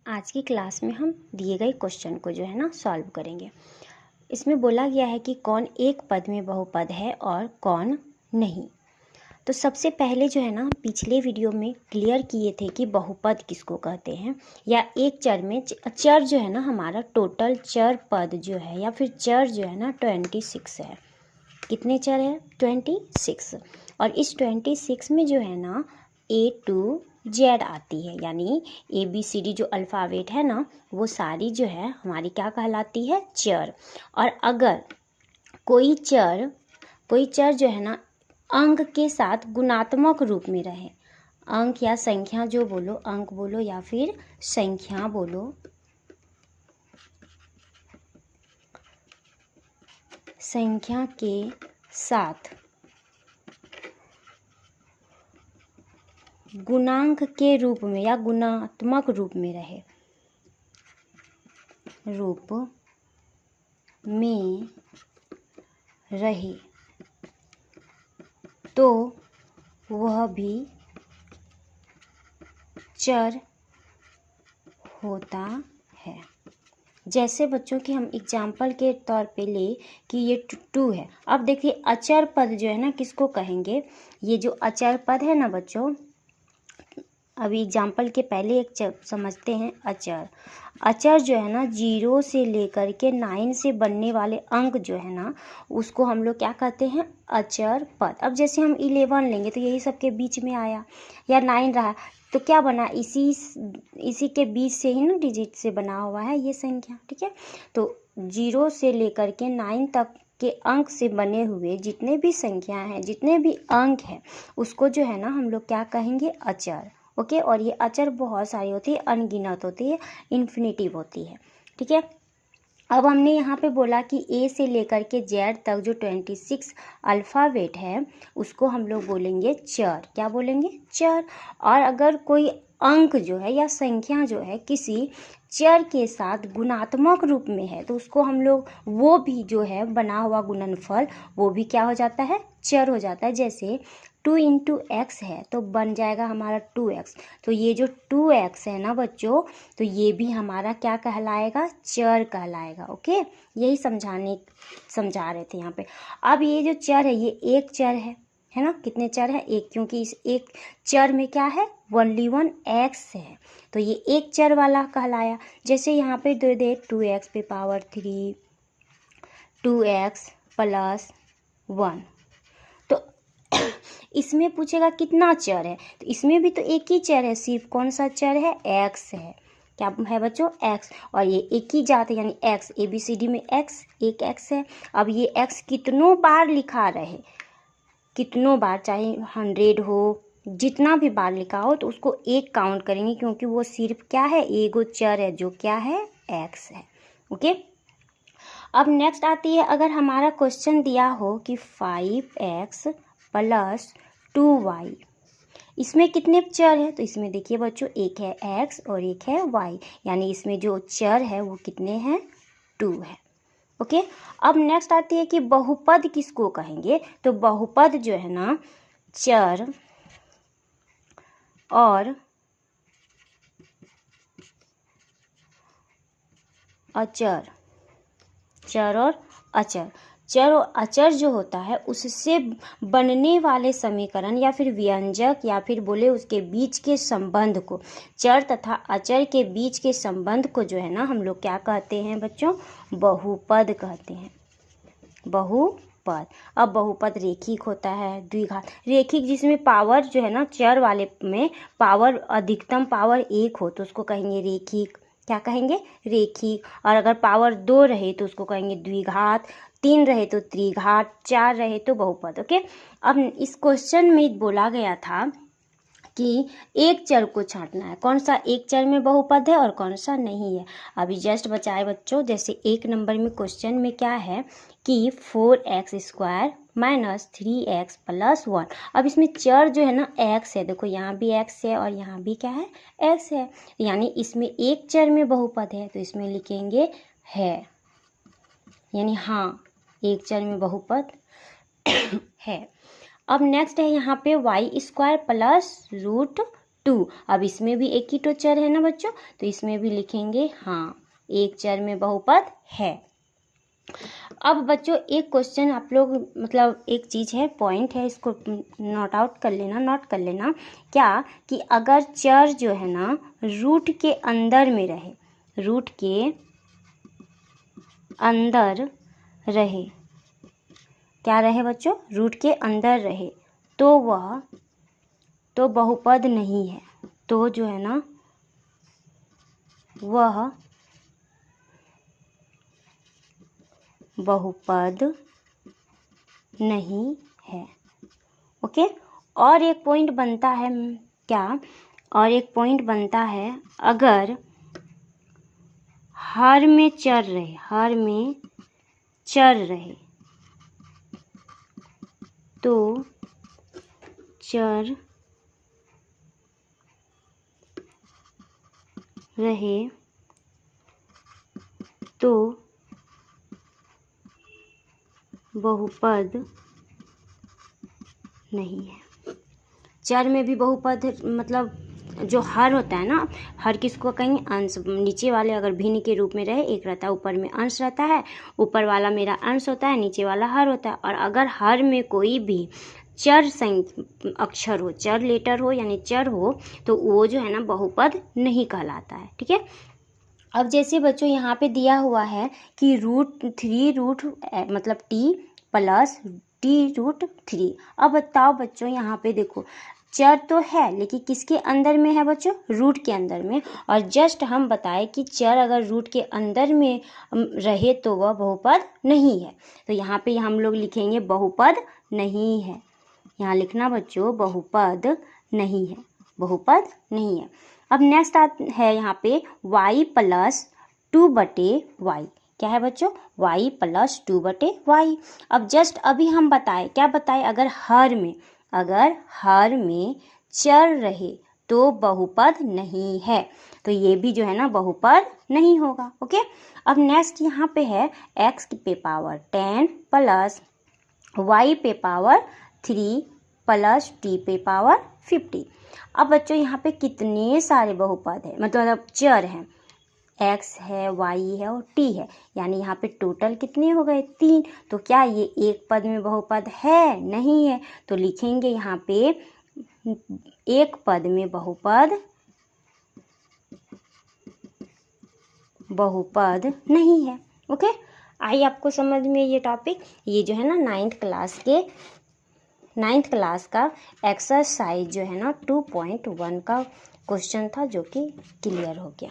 आज की क्लास में हम दिए गए क्वेश्चन को जो है ना सॉल्व करेंगे। इसमें बोला गया है कि कौन एक पद में बहुपद है और कौन नहीं। तो सबसे पहले जो है ना पिछले वीडियो में क्लियर किए थे कि बहुपद किसको कहते हैं, या एक चर में चर जो है ना हमारा टोटल चर पद जो है या फिर चर जो है ना 26 है। कितने चर है? 26। और इस 26 में जो है ना A to Z आती है, यानी ABCD जो अल्फ़ाबेट है ना वो सारी जो है हमारी क्या कहलाती है? चर। और अगर कोई चर जो है ना अंक के साथ गुणात्मक रूप में रहे, अंक या संख्या जो बोलो, अंक बोलो या फिर संख्या बोलो, संख्या के साथ गुणांक के रूप में या गुणात्मक रूप में रहे, तो वह भी चर होता है। जैसे बच्चों की हम एग्जाम्पल के तौर पे ले कि ये 2 है। अब देखिए अचर पद जो है ना किसको कहेंगे? ये जो अचर पद है ना बच्चों, अभी एग्जाम्पल के पहले एक समझते हैं अचर जो है ना 0 से लेकर के 9 से बनने वाले अंक जो है ना उसको हम लोग क्या कहते हैं? अचर पद। अब जैसे हम 11 लेंगे तो यही सबके बीच में आया, या 9 रहा तो क्या बना? इसी के बीच से ही ना डिजिट से बना हुआ है ये संख्या, ठीक है। तो 0 से लेकर के 9 तक के अंक से बने हुए जितने भी संख्या हैं, जितने भी अंक हैं, उसको जो है ना हम लोग क्या कहेंगे? अचर। ओके। और ये अचर बहुत सारी होती है, अनगिनत होती है, इन्फिनिटिव होती है, ठीक है। अब हमने यहाँ पे बोला कि A से लेकर के Z तक जो 26 अल्फ़ाबेट है उसको हम लोग बोलेंगे चर। क्या बोलेंगे? चर। और अगर कोई अंक जो है या संख्या जो है किसी चर के साथ गुणात्मक रूप में है तो उसको हम लोग, वो भी जो है बना हुआ गुणनफल, वो भी क्या हो जाता है? चर हो जाता है। जैसे 2 × x है तो बन जाएगा हमारा 2x। तो ये जो 2x है ना बच्चों, तो ये भी हमारा क्या कहलाएगा? चर कहलाएगा। ओके। यही समझा रहे थे यहाँ पे। अब ये जो चर है ये एक चर है ना। कितने चर है? एक, क्योंकि इस एक चर में क्या है? ओनली 1 x है, तो ये एक चर वाला कहलाया। जैसे यहाँ पे दे दे 2x पे पावर 3, 2x + 1, तो इसमें पूछेगा कितना चर है, तो इसमें भी तो एक ही चर है, सिर्फ कौन सा चर है? x है। क्या है बच्चों? x। और ये एक ही जात है यानी x, ABCD में x, एक x है। अब ये x कितनों बार लिखा रहे, कितनों बार, चाहे 100 हो, जितना भी बार लिखा हो तो उसको एक काउंट करेंगे, क्योंकि वो सिर्फ क्या है? एगो चर है जो क्या है? x है। ओके। अब नेक्स्ट आती है, अगर हमारा क्वेश्चन दिया हो कि 5x + 2y, इसमें कितने चर है? तो इसमें देखिए बच्चों एक है x और एक है y, यानी इसमें जो चर है वो कितने हैं? 2 है। ओके। अब नेक्स्ट आती है कि बहुपद किसको कहेंगे? तो बहुपद जो है ना चर और अचर, चर और अचर जो होता है उससे बनने वाले समीकरण या फिर व्यंजक या फिर बोले उसके बीच के संबंध को, चर तथा अचर के बीच के संबंध को जो है ना हम लोग क्या कहते हैं बच्चों? बहुपद कहते हैं। बहुपद। अब बहुपद रेखिक होता है, द्विघात रेखिक, जिसमें पावर जो है ना चर वाले में पावर, अधिकतम पावर 1 हो तो उसको कहेंगे रेखिक। क्या कहेंगे? रेखिक। और अगर पावर 2 रहे तो उसको कहेंगे द्विघात, 3 रहे तो त्रिघात, 4 रहे तो बहुपद। ओके। अब इस क्वेश्चन में बोला गया था कि एक चर को छांटना है, कौन सा एक चर में बहुपद है और कौन सा नहीं है। अभी जस्ट बचाए बच्चों, जैसे 1 नंबर में क्वेश्चन में क्या है कि 4x² - 3x + 1। अब इसमें चर जो है ना x है, देखो यहाँ भी x है और यहाँ भी क्या है? x है, यानी इसमें एक चर में बहुपद है, तो इसमें लिखेंगे है, यानी हाँ एक चर में बहुपद है। अब नेक्स्ट है यहाँ पे y² + 2। अब इसमें भी एक ही तो चर है ना बच्चों, तो इसमें भी लिखेंगे हाँ एक चर में बहुपद है। अब बच्चों एक क्वेश्चन आप लोग मतलब एक चीज़ है, पॉइंट है, इसको नोट कर लेना क्या कि अगर चर जो है ना रूट के अंदर में रहे, रूट के अंदर रहे, क्या रहे बच्चों, रूट के अंदर रहे, तो वह तो बहुपद नहीं है, तो जो है ना वह बहुपद नहीं है। ओके। और एक पॉइंट बनता है क्या, और एक पॉइंट बनता है अगर हर में चर रहे, हर में चर रहे, तो चर रहे तो बहुपद नहीं है। चर में भी बहुपद मतलब जो हर होता है ना, हर किसको कहेंगे, अंश, नीचे वाले अगर भिन्न के रूप में रहे, एक रहता है ऊपर में अंश रहता है, ऊपर वाला मेरा अंश होता है, नीचे वाला हर होता है, और अगर हर में कोई भी चर अक्षर हो, चर लेटर हो यानी चर हो, तो वो जो है ना बहुपद नहीं कहलाता है। ठीक है। अब जैसे बच्चों यहाँ पे दिया हुआ है कि √3 मतलब t प्लस t√3। अब बताओ बच्चों यहाँ पे देखो चर तो है लेकिन किसके अंदर में है बच्चों, रूट के अंदर में, और जस्ट हम बताए कि चर अगर रूट के अंदर में रहे तो वह बहुपद नहीं है। तो यहाँ पे हम लोग लिखेंगे बहुपद नहीं है, यहाँ लिखना बच्चों बहुपद नहीं है, बहुपद नहीं है। अब नेक्स्ट है यहाँ पे y प्लस 2/y, क्या है बच्चों, y प्लस 2/y। अब जस्ट अभी हम बताए, क्या बताए, अगर हर में चर रहे तो बहुपद नहीं है, तो ये भी जो है ना बहुपद नहीं होगा। ओके। अब नेक्स्ट यहाँ पे है x पे पावर 10 प्लस y पे पावर 3 प्लस t पे पावर 50। अब बच्चों यहाँ पे कितने सारे बहुपद है, मतलब चर हैं, x है, y है और t है, यानी यहाँ पे टोटल कितने हो गए, 3। तो क्या ये एक पद में बहुपद है, नहीं है, तो लिखेंगे यहाँ पे एक पद में बहुपद नहीं है। ओके। आई आपको समझ में ये टॉपिक, ये जो है ना 9th क्लास का एक्सरसाइज जो है ना 2.1 का क्वेश्चन था, जो कि क्लियर हो गया।